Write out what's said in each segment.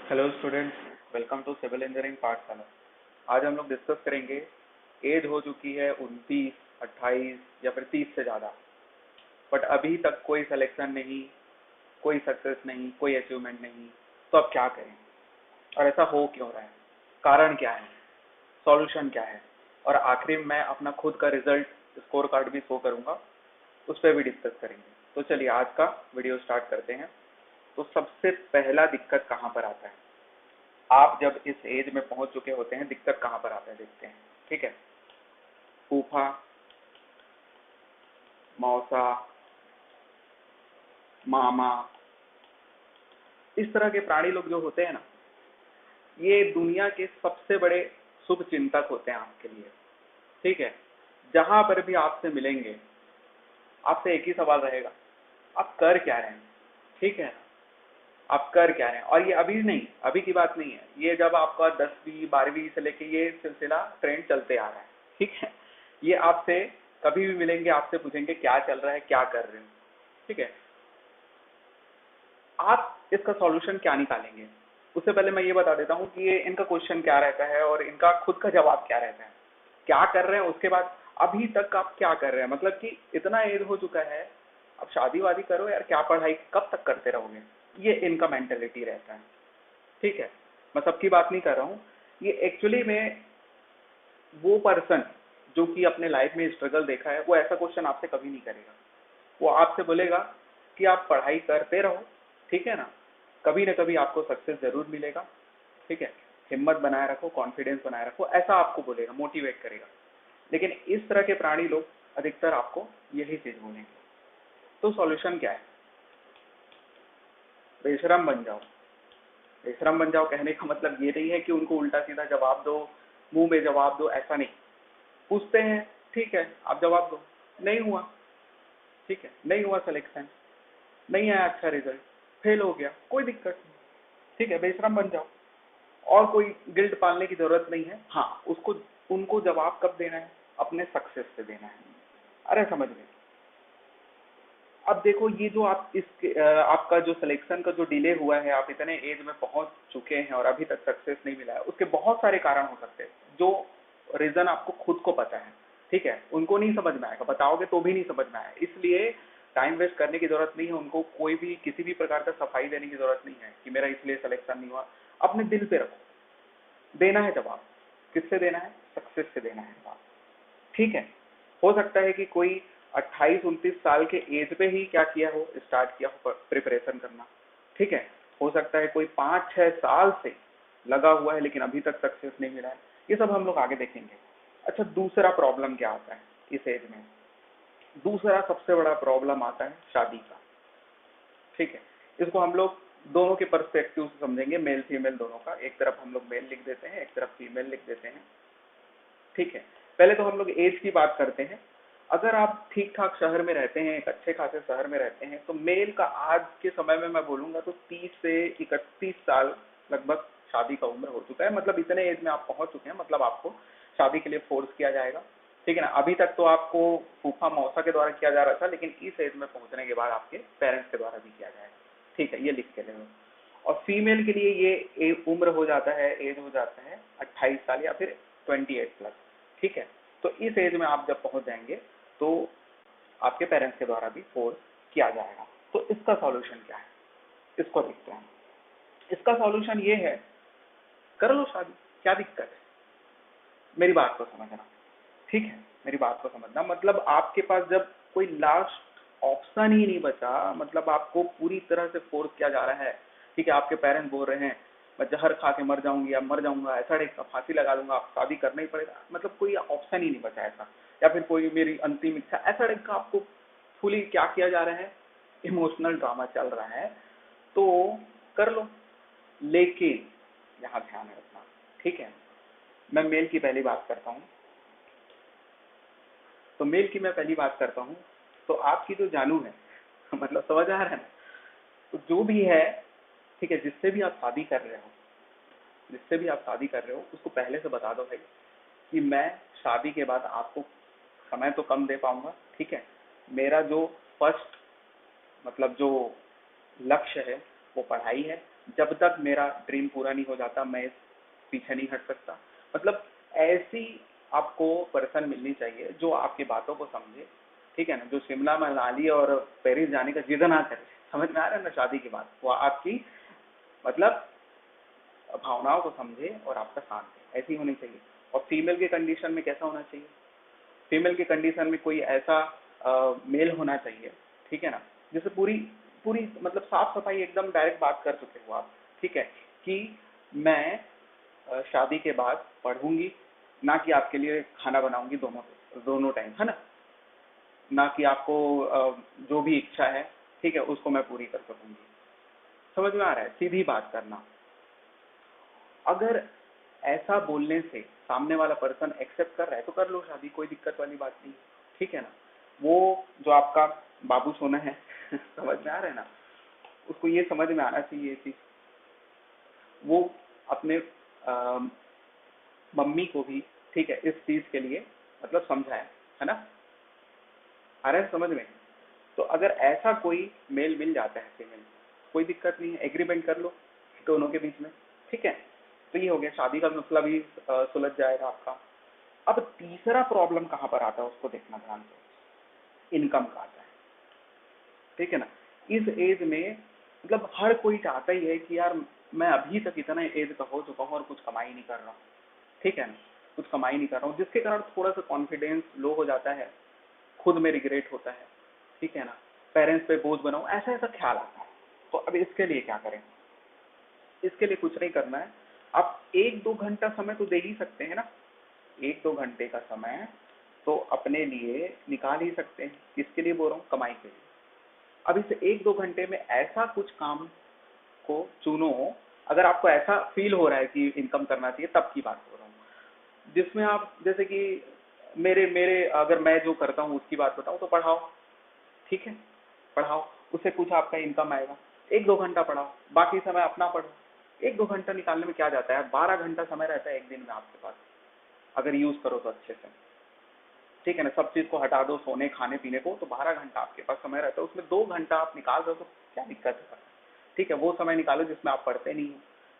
Hello students, welcome to civil engineering Pathshala. आज हम लोग डिस्कस करेंगे। एज हो चुकी है 29, 28 या फिर 30 से ज़्यादा, बट अभी तक कोई सिलेक्शन नहीं, कोई सक्सेस नहीं, कोई अचीवमेंट नहीं। तो अब क्या करें और ऐसा हो क्यों रहा है, कारण क्या है, सॉल्यूशन क्या है, और आखिरी में मैं अपना खुद का रिजल्ट स्कोर कार्ड भी शो करूँगा, उस पर भी डिस्कस करेंगे। तो चलिए आज का वीडियो स्टार्ट करते हैं। तो सबसे पहला दिक्कत कहाँ पर आता है, आप जब इस एज में पहुंच चुके होते हैं, दिक्कत कहाँ पर आता है देखते हैं। ठीक है, फूफा, मौसा, मामा, इस तरह के प्राणी लोग जो होते हैं ना, ये दुनिया के सबसे बड़े शुभ चिंतक होते हैं आपके लिए। ठीक है, जहां पर भी आपसे मिलेंगे, आपसे एक ही सवाल रहेगा, आप कर क्या रहे हैं। ठीक है, आप कर क्या रहे हैं। और ये अभी नहीं, अभी की बात नहीं है, ये जब आपका 10वीं 12वीं से लेके ये सिलसिला ट्रेंड चलते आ रहा है। ठीक है, ये आपसे कभी भी मिलेंगे, आपसे पूछेंगे क्या चल रहा है, क्या कर रहे हो। ठीक है, आप इसका सॉल्यूशन क्या निकालेंगे। उससे पहले मैं ये बता देता हूँ कि ये इनका क्वेश्चन क्या रहता है और इनका खुद का जवाब क्या रहता है। क्या कर रहे हैं, उसके बाद अभी तक आप क्या कर रहे हैं, मतलब कि इतना एज हो चुका है, अब शादी वादी करो यार, क्या पढ़ाई कब तक करते रहोगे, ये इनका मेंटेलिटी रहता है। ठीक है, मैं सबकी बात नहीं कर रहा हूँ। ये एक्चुअली में वो पर्सन जो कि अपने लाइफ में स्ट्रगल देखा है, वो ऐसा क्वेश्चन आपसे कभी नहीं करेगा। वो आपसे बोलेगा कि आप पढ़ाई करते रहो, ठीक है ना, कभी ना कभी आपको सक्सेस जरूर मिलेगा। ठीक है, हिम्मत बनाए रखो, कॉन्फिडेंस बनाए रखो, ऐसा आपको बोलेगा, मोटिवेट करेगा। लेकिन इस तरह के प्राणी लोग अधिकतर आपको यही चीज बोलेंगे। तो सॉल्यूशन क्या है, बेशरम बन जाओ। बेशरम बन जाओ कहने का मतलब ये नहीं है कि उनको उल्टा सीधा जवाब दो, मुंह में जवाब दो, ऐसा नहीं। पूछते हैं, ठीक है आप जवाब दो, नहीं हुआ, ठीक है, नहीं हुआ सिलेक्शन, नहीं आया अच्छा रिजल्ट, फेल हो गया, कोई दिक्कत नहीं। ठीक है, बेशरम बन जाओ, और कोई गिल्ट पालने की जरूरत नहीं है। हाँ, उसको उनको जवाब कब देना है, अपने सक्सेस से देना है। अरे समझ गए। अब देखो, ये जो आप इसके आपका जो सिलेक्शन का जो डिले हुआ है, आप इतने एज में पहुंच चुके हैं और अभी तक सक्सेस नहीं मिला है, उसके बहुत सारे कारण हो सकते हैं, जो रीजन आपको खुद को पता है। ठीक है, उनको नहीं समझ में आएगा, बताओगे तो भी नहीं समझ में आएगा, इसलिए टाइम वेस्ट करने की जरूरत नहीं है। उनको कोई भी किसी भी प्रकार का सफाई देने की जरूरत नहीं है कि मेरा इसलिए सिलेक्शन नहीं हुआ। अपने दिल पे रखो, देना है जवाब। किससे देना है, सक्सेस से देना है जवाब। ठीक है, हो सकता है कि कोई 28-29 साल के एज पे ही क्या किया हो, स्टार्ट किया हो प्रिपरेशन करना। ठीक है, हो सकता है कोई 5-6 साल से लगा हुआ है लेकिन अभी तक सक्सेस नहीं मिला है। ये सब हम लोग आगे देखेंगे। अच्छा, दूसरा प्रॉब्लम क्या आता है इस एज में, दूसरा सबसे बड़ा प्रॉब्लम आता है शादी का। ठीक है, इसको हम लोग दोनों के पर्सपेक्टिव से समझेंगे, मेल फीमेल दोनों का। एक तरफ हम लोग मेल लिख देते हैं, एक तरफ फीमेल लिख देते हैं। ठीक है, पहले तो हम लोग एज की बात करते हैं। अगर आप ठीक ठाक शहर में रहते हैं, एक अच्छे खासे शहर में रहते हैं, तो मेल का आज के समय में मैं बोलूंगा तो 30 से 31 साल लगभग शादी का उम्र हो चुका है। मतलब इतने एज में आप पहुंच चुके हैं, मतलब आपको शादी के लिए फोर्स किया जाएगा। ठीक है ना, अभी तक तो आपको फूफा मौसा के द्वारा किया जा रहा था, लेकिन इस एज में पहुंचने के बाद आपके पेरेंट्स के द्वारा भी किया जाएगा। ठीक है, ये लिख के ले लो। और फीमेल के लिए ये उम्र हो जाता है, एज हो जाता है 28 साल या फिर 28+। ठीक है, तो इस एज में आप जब पहुंच जाएंगे तो आपके पेरेंट्स के द्वारा भी फोर्स किया जाएगा। तो इसका सॉल्यूशन क्या है, इसको देखते हैं। इसका सॉल्यूशन ये है, कर लो शादी, क्या दिक्कत है। मेरी बात को समझना, ठीक है, मेरी बात को समझना। मतलब आपके पास जब कोई लास्ट ऑप्शन ही नहीं बचा, मतलब आपको पूरी तरह से फोर्स किया जा रहा है। ठीक है, आपके पेरेंट्स बोल रहे हैं मैं जहर खा के मर जाऊंगी या मर जाऊंगा, ऐसा नहीं, फांसी लगा लूंगा, आप शादी करना ही पड़ेगा, मतलब कोई ऑप्शन ही नहीं बचा ऐसा। या फिर कोई मेरी अंतिम इच्छा, ऐसा टाइप का आपको फुली क्या किया जा रहा है, इमोशनल ड्रामा चल रहा है, तो कर लो। लेकिन यहाँ ध्यान रखना, ठीक है, मैं मेल की पहली बात करता हूँ। तो मेल की मैं पहली बात करता हूँ, तो आपकी जो जानू है मतलब समझ आ रहा है ना, तो जो भी है, ठीक है, जिससे भी आप शादी कर रहे हो, जिससे भी आप शादी कर रहे हो, उसको पहले से बता दो भाई कि मैं शादी के बाद आपको समय तो कम दे पाऊंगा। ठीक है, मेरा जो फर्स्ट मतलब जो लक्ष्य है वो पढ़ाई है, जब तक मेरा ड्रीम पूरा नहीं हो जाता मैं पीछे नहीं हट सकता। मतलब ऐसी आपको पर्सन मिलनी चाहिए जो आपकी बातों को समझे, ठीक है ना, जो शिमला मनाली और पेरिस जाने का जिद ना करे। समझ में आ रहा है ना शादी की बात, वो आपकी मतलब भावनाओं को समझे और आपका साथ दे, ऐसी होनी चाहिए। और फीमेल के कंडीशन में कैसा होना चाहिए, फीमेल के कंडीशन में कोई ऐसा मेल होना चाहिए, ठीक है ना, जैसे पूरी पूरी मतलब साफ सफाई एकदम डायरेक्ट बात कर चुके हो आप, ठीक है, कि मैं शादी के बाद पढ़ूंगी, ना कि आपके लिए खाना बनाऊंगी दोनों दोनों टाइम, है ना, ना कि आपको जो भी इच्छा है, ठीक है, उसको मैं पूरी कर सकूंगी। समझ में आ रहा है, सीधी बात करना। अगर ऐसा बोलने से सामने वाला पर्सन एक्सेप्ट कर रहा है तो कर लो शादी, कोई दिक्कत वाली बात नहीं, ठीक है ना। वो जो आपका बाबू सोना है समझ में आ रहा है ना, उसको ये समझ में आना चाहिए ये चीज, वो अपने मम्मी को भी, ठीक है, इस चीज के लिए मतलब समझाए, है ना, आ रहा है समझ में। तो अगर ऐसा कोई मेल मिल जाता है फीमेल, कोई दिक्कत नहीं है, एग्रीमेंट कर लो दोनों के बीच में, ठीक है। तो ये हो गया, शादी का मसला भी सुलझ जाएगा आपका। अब तीसरा प्रॉब्लम कहां पर आता है उसको देखना ध्यान से, इनकम का आता है, ठीक है ना। इस एज में मतलब हर कोई चाहता ही है कि यार मैं अभी तक इतना एज का हो चुका हूँ और कुछ कमाई नहीं कर रहा हूँ, ठीक है ना, कुछ कमाई नहीं कर रहा हूँ, जिसके कारण थोड़ा सा कॉन्फिडेंस लो हो जाता है, खुद में रिग्रेट होता है, ठीक है ना, पेरेंट्स पे बोझ बनाऊं, ऐसा ऐसा ख्याल आता है। तो अब इसके लिए क्या करें, इसके लिए कुछ नहीं करना है, आप 1-2 घंटा समय तो दे ही सकते हैं ना, 1-2 घंटे का समय तो अपने लिए निकाल ही सकते हैं। किसके लिए बोल रहा हूँ, कमाई के लिए। अब इस 1-2 घंटे में ऐसा कुछ काम को चुनो, अगर आपको ऐसा फील हो रहा है कि इनकम करना चाहिए, तब की बात हो रहा हूँ, जिसमें आप जैसे कि मेरे मेरे अगर मैं जो करता हूँ उसकी बात बताऊँ तो पढ़ाओ, ठीक है, पढ़ाओ, उससे कुछ आपका इनकम आएगा, 1-2 घंटा पढ़ाओ, बाकी समय अपना पढ़ो। 1-2 घंटा निकालने में क्या जाता है, 12 घंटा समय रहता है एक दिन में आपके पास, अगर यूज करो तो अच्छे से, ठीक है ना, सब चीज को हटा दो, सोने खाने पीने को, तो 12 घंटा आपके पास समय रहता है, उसमें 2 घंटा आप निकाल दो तो क्या दिक्कत है, ठीक है, वो समय निकालो जिसमें आप पढ़ते नहीं हो,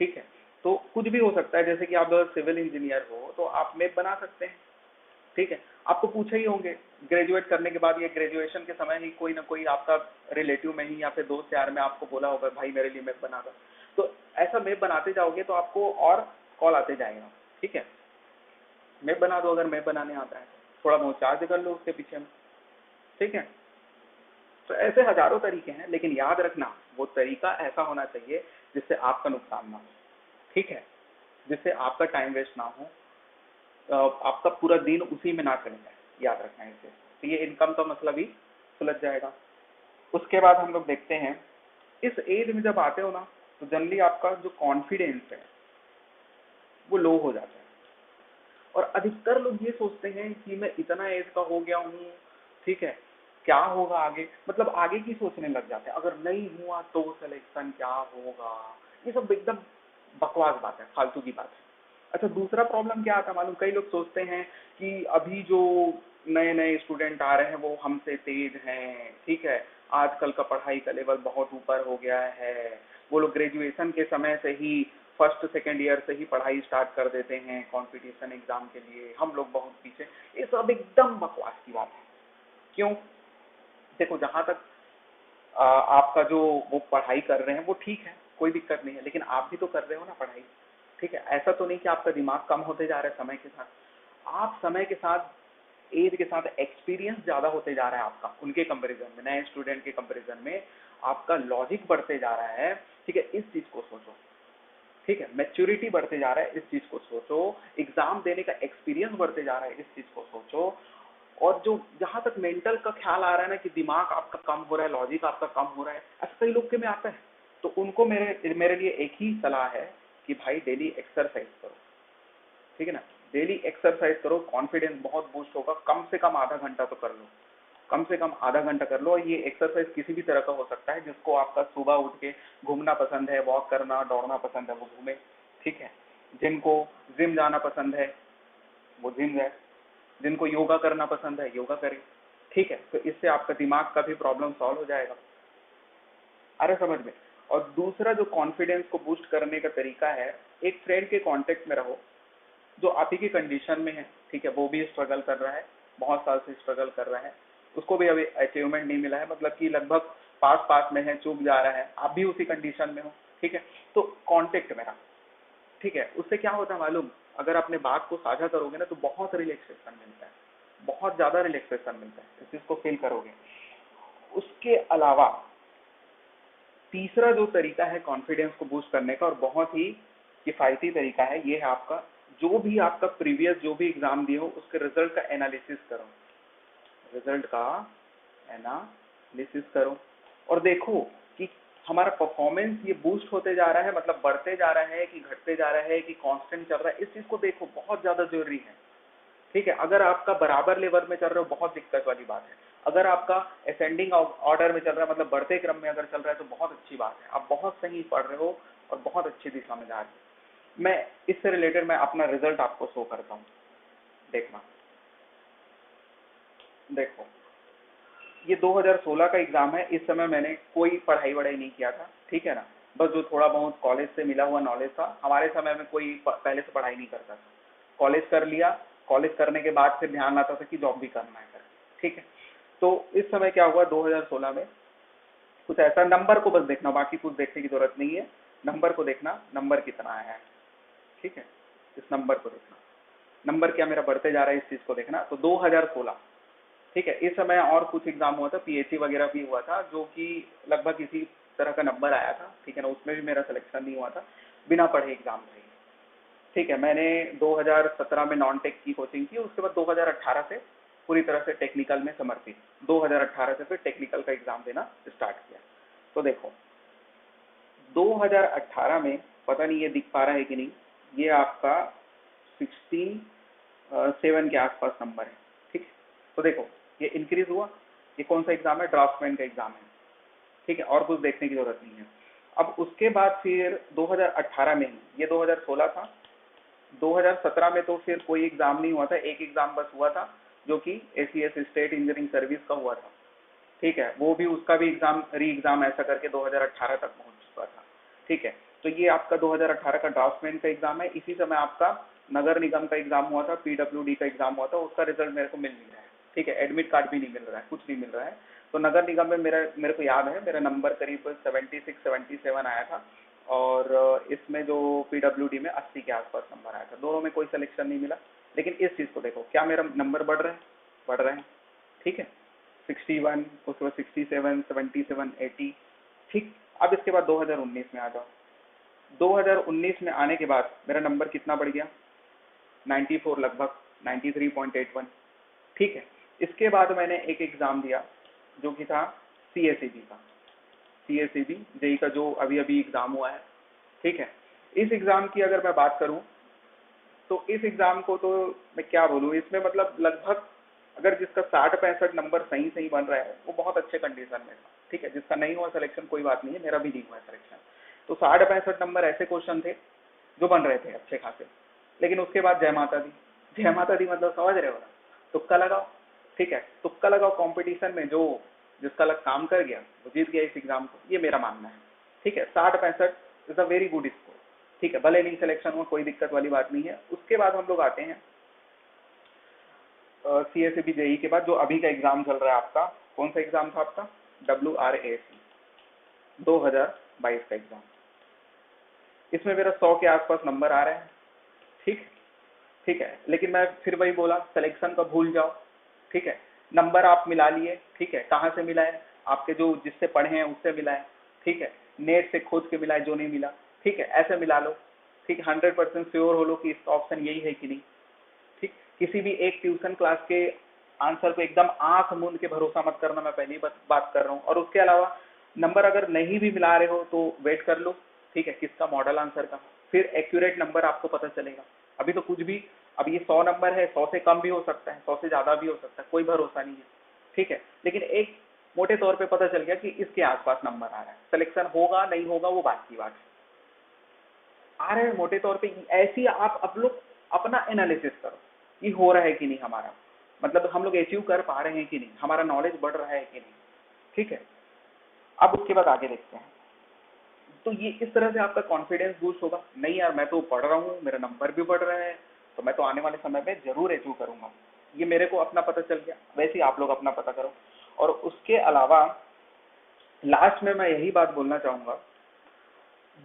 ठीक है। तो कुछ भी हो सकता है, जैसे कि आप अगर सिविल इंजीनियर हो तो आप मैप बना सकते हैं, ठीक है। आपको पूछे ही होंगे ग्रेजुएट करने के बाद, ये ग्रेजुएशन के समय ही कोई ना कोई आपका रिलेटिव में ही या फिर दोस्त यार में आपको बोला होगा भाई मेरे लिए मैप बना दो। तो ऐसा मैप बनाते जाओगे तो आपको और कॉल आते जाएगा, ठीक है, मैप बना दो, अगर मैप बनाने आता है थोड़ा बहुत चार्ज कर लो उसके पीछे में, ठीक है। तो ऐसे हजारों तरीके हैं, लेकिन याद रखना वो तरीका ऐसा होना चाहिए जिससे आपका नुकसान ना हो, ठीक है, जिससे आपका टाइम वेस्ट ना हो, आपका पूरा दिन उसी में ना चले जाए, याद रखना है इसे। तो ये इनकम का मसला भी सुलझ जाएगा। उसके बाद हम लोग देखते हैं, इस एज में जब आते हो ना तो जनरली आपका जो कॉन्फिडेंस है वो लो हो जाता है, और अधिकतर लोग ये सोचते हैं कि मैं इतना एज का हो गया हूँ, ठीक है, क्या होगा आगे, मतलब आगे की सोचने लग जाते हैं, अगर नहीं हुआ तो सिलेक्शन क्या होगा, ये सब एकदम बकवास बात है, फालतू की बात है। अच्छा, दूसरा प्रॉब्लम क्या आता है मालूम, कई लोग सोचते हैं कि अभी जो नए नए स्टूडेंट आ रहे हैं वो हमसे तेज हैं, ठीक है, आजकल का पढ़ाई का लेवल बहुत ऊपर हो गया है, वो लोग ग्रेजुएशन के समय से ही फर्स्ट सेकेंड ईयर से ही पढ़ाई स्टार्ट कर देते हैं कंपटीशन एग्जाम के लिए, हम लोग बहुत पीछे। ये सब एकदम बकवास की बात है। क्यों, देखो जहां तक आपका जो वो पढ़ाई कर रहे हैं वो ठीक है, कोई दिक्कत नहीं है, लेकिन आप भी तो कर रहे हो ना पढ़ाई, ठीक है, ऐसा तो नहीं कि आपका दिमाग कम होते जा रहा है समय के साथ, आप समय के साथ एज के साथ एक्सपीरियंस ज्यादा होते जा रहा है आपका, उनके कंपैरिजन में, नए स्टूडेंट के कंपैरिजन में आपका लॉजिक बढ़ते जा रहा है, ठीक है, इस चीज को सोचो, ठीक है, मैच्योरिटी बढ़ते जा रहा है, इस चीज को सोचो, एग्जाम देने का एक्सपीरियंस बढ़ते जा रहा है, इस चीज को सोचो। और जो जहां तक मेंटल का ख्याल आ रहा है ना कि दिमाग आपका कम हो रहा है, लॉजिक आपका कम हो रहा है, ऐसा कई लोग के में आता है, तो उनको मेरे लिए एक ही सलाह है कि भाई डेली एक्सरसाइज करो, ठीक है ना, डेली एक्सरसाइज करो, कॉन्फिडेंस बहुत बूस्ट होगा, कम से कम आधा घंटा तो कर लो, कम से कम आधा घंटा कर लो। ये एक्सरसाइज किसी भी तरह का हो सकता है, जिसको आपका सुबह उठ के घूमना पसंद है, वॉक करना दौड़ना पसंद है वो घूमे, ठीक है, जिनको जिम जाना पसंद है वो जिम जाए, जिनको योगा करना पसंद है योगा करे, ठीक है। तो इससे आपका दिमाग का भी प्रॉब्लम सॉल्व हो जाएगा, अरे समझ में। और दूसरा जो कॉन्फिडेंस को बूस्ट करने का तरीका है, एक फ्रेंड के कांटेक्ट में रहो जो आप ही की कंडीशन में है, ठीक है, वो भी स्ट्रगल कर रहा है, बहुत साल से स्ट्रगल कर रहा है, उसको भी अभी अचीवमेंट नहीं मिला है, मतलब कि लगभग पास पास में है, चूक जा रहा है, आप भी उसी कंडीशन में हो, ठीक है, तो कांटेक्ट में रहो, ठीक है। उससे क्या होता है मालूम, अगर अपने बात को साझा करोगे ना तो बहुत रिलैक्सेशन मिलता है, बहुत ज्यादा रिलैक्सेशन मिलता है, इस चीज को फील करोगे। उसके अलावा तीसरा जो तरीका है कॉन्फिडेंस को बूस्ट करने का और बहुत ही किफायती तरीका है, ये है आपका जो भी आपका प्रीवियस जो भी एग्जाम दिए हो उसके रिजल्ट का एनालिसिस करो, रिजल्ट का एनालिसिस करो और देखो कि हमारा परफॉर्मेंस ये बूस्ट होते जा रहा है, मतलब बढ़ते जा रहा है कि घटते जा रहा है कि कांस्टेंट चल रहा है, इस चीज को देखो, बहुत ज्यादा जरूरी है, ठीक है। अगर आपका बराबर लेवल में चल रहे हो बहुत दिक्कत वाली बात है, अगर आपका असेंडिंग ऑर्डर में चल रहा है मतलब बढ़ते क्रम में अगर चल रहा है तो बहुत अच्छी बात है, आप बहुत सही पढ़ रहे हो और बहुत अच्छी दिशा में जा रहे हो। मैं इससे रिलेटेड मैं अपना रिजल्ट आपको शो करता हूँ, देखना, देखो ये 2016 का एग्जाम है, इस समय मैंने कोई पढ़ाई वढ़ाई नहीं किया था, ठीक है ना, बस जो थोड़ा बहुत कॉलेज से मिला हुआ नॉलेज था, हमारे समय में कोई पहले से पढ़ाई नहीं करता था, कॉलेज कर लिया, कॉलेज करने के बाद फिर ध्यान आता था कि जॉब भी करना है कर, ठीक है। तो इस समय क्या हुआ 2016 में, कुछ ऐसा, नंबर को बस देखना, बाकी कुछ देखने की जरूरत नहीं है, नंबर को देखना, नंबर कितना आया है, ठीक है, इस नंबर को देखना, नंबर क्या मेरा बढ़ते जा रहा है, इस चीज को देखना। तो 2016, ठीक है, इस समय और कुछ एग्जाम हुआ था, पीएचई वगैरह भी हुआ था जो कि लगभग इसी तरह का नंबर आया था, ठीक है ना, उसमें भी मेरा सिलेक्शन नहीं हुआ था, बिना पढ़े एग्जाम थे, ठीक है। मैंने 2017 में नॉन टेक की कोचिंग की, उसके बाद 2018 से पूरी तरह से टेक्निकल में समर्पित, 2018 से फिर टेक्निकल का एग्जाम देना स्टार्ट किया। तो देखो 2018 में, पता नहीं ये दिख पा रहा है कि नहीं, ये आपका 67 के आसपास नंबर है, ठीक है। तो देखो ये इंक्रीज हुआ, ये कौन सा एग्जाम है, ड्राफ्टमैन का एग्जाम है, ठीक है, और कुछ देखने की जरूरत नहीं है। अब उसके बाद फिर 2018 में ही, ये 2016 था, 2017 में तो फिर कोई एग्जाम नहीं हुआ था, एक एग्जाम बस हुआ था जो कि एसीएस स्टेट इंजीनियरिंग सर्विस का हुआ था, ठीक है, वो भी उसका भी एग्जाम री एग्जाम ऐसा करके 2018 तक पहुंच चुका था, ठीक है। तो ये आपका 2018 का ड्राफ्टमैन का एग्जाम है। इसी समय आपका नगर निगम का एग्जाम हुआ था, पीडब्ल्यूडी का एग्जाम हुआ था, उसका रिजल्ट मेरे को मिल नहीं रहा है, ठीक है, एडमिट कार्ड भी नहीं मिल रहा है, कुछ नहीं मिल रहा है। तो नगर निगम में मेरे को याद है मेरा नंबर करीब 76-77 आया था, और इसमें जो पीडब्ल्यूडी में 80 के आसपास नंबर आया था, दोनों में कोई सिलेक्शन नहीं मिला। लेकिन इस चीज को देखो, क्या मेरा नंबर बढ़ रहा है, बढ़ रहा है, ठीक है, 61, उसके बाद 67, 77, 80, ठीक। अब इसके बाद 2019 में आ जाओ, 2019 में आने के बाद मेरा नंबर कितना बढ़ गया, 94, लगभग 93.81, ठीक है। इसके बाद मैंने एक एग्जाम दिया जो कि था सीएसईबी का, सीएसईबी जेई का जो अभी अभी एग्जाम हुआ है, ठीक है। इस एग्जाम की अगर मैं बात करूं तो इस एग्जाम को तो मैं क्या बोलूं, इसमें मतलब लगभग अगर जिसका 60-65 नंबर सही सही बन रहा है वो बहुत अच्छे कंडीशन में था, ठीक है। जिसका नहीं हुआ सिलेक्शन कोई बात नहीं है, मेरा भी नहीं हुआ सिलेक्शन। तो 60-65 नंबर ऐसे क्वेश्चन थे जो बन रहे थे अच्छे खासे, लेकिन उसके बाद जय माता दी, जय माता दी मतलब समझ रहे हो ना, तुक्का लगाओ, ठीक है, तुक्का लगाओ कंपटीशन में, जो जिसका लग काम कर गया वो जीत गया इस एग्जाम को, ये मेरा मानना है, ठीक है। 60-65 is a very good score, ठीक है, भले नहीं सिलेक्शन हुआ कोई दिक्कत वाली बात नहीं है। उसके बाद हम लोग आते हैं सीएसईबी जेई के बाद जो अभी का एग्जाम चल रहा है आपका, कौन सा एग्जाम था आपका, WRAC 2022 का एग्जाम। इसमें मेरा 100 के आसपास नंबर आ रहे हैं, ठीक, ठीक है। लेकिन मैं फिर वही बोला, सिलेक्शन का भूल जाओ, ठीक है, नंबर आप मिला लिए, ठीक है, कहाँ से मिला है, आपके जो जिससे पढ़े हैं उससे मिला है, ठीक है, नेट से खोज के मिला है जो नहीं मिला, ठीक है, ऐसे मिला लो, ठीक, 100% श्योर हो लो कि इसका ऑप्शन यही है कि नहीं, ठीक। किसी भी एक ट्यूशन क्लास के आंसर को एकदम आंख मूंद के भरोसा मत करना, मैं पहली बात कर रहा हूँ। और उसके अलावा नंबर अगर नहीं भी मिला रहे हो तो वेट कर लो, ठीक है, किसका मॉडल आंसर का, फिर एक्यूरेट नंबर आपको पता चलेगा। अभी तो कुछ भी, अब ये 100 नंबर है, 100 से कम भी हो सकता है, 100 से ज्यादा भी हो सकता है, कोई भरोसा नहीं है, ठीक है। लेकिन एक मोटे तौर पे पता चल गया कि इसके आसपास नंबर आ रहा है, सिलेक्शन होगा नहीं होगा वो बात की बात है, आ रहे हैं मोटे तौर पे। ऐसी आप अब लोग अपना एनालिसिस करो, ये हो रहा है कि नहीं हमारा, मतलब हम लोग अचीव कर पा रहे हैं कि नहीं, हमारा नॉलेज बढ़ रहा है कि नहीं, ठीक है। अब उसके बाद आगे देखते हैं, तो ये इस तरह से आपका कॉन्फिडेंस बूस्ट होगा, नहीं यार मैं तो पढ़ रहा हूँ, मेरा नंबर भी बढ़ रहा है, तो मैं तो आने वाले समय में जरूर अचीव करूंगा। ये मेरे को अपना पता चल गया, वैसे ही आप लोग अपना पता करो। और उसके अलावा लास्ट में मैं यही बात बोलना चाहूंगा,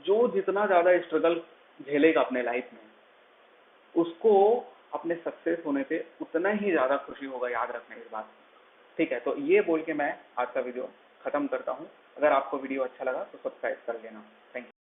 जो जितना ज्यादा स्ट्रगल झेलेगा अपने लाइफ में, उसको अपने सक्सेस होने पे उतना ही ज्यादा खुशी होगा, याद रखना इस बात को। ठीक है, तो ये बोल के मैं आज का वीडियो खत्म करता हूँ। अगर आपको वीडियो अच्छा लगा तो सब्सक्राइब कर लेना। Thank you.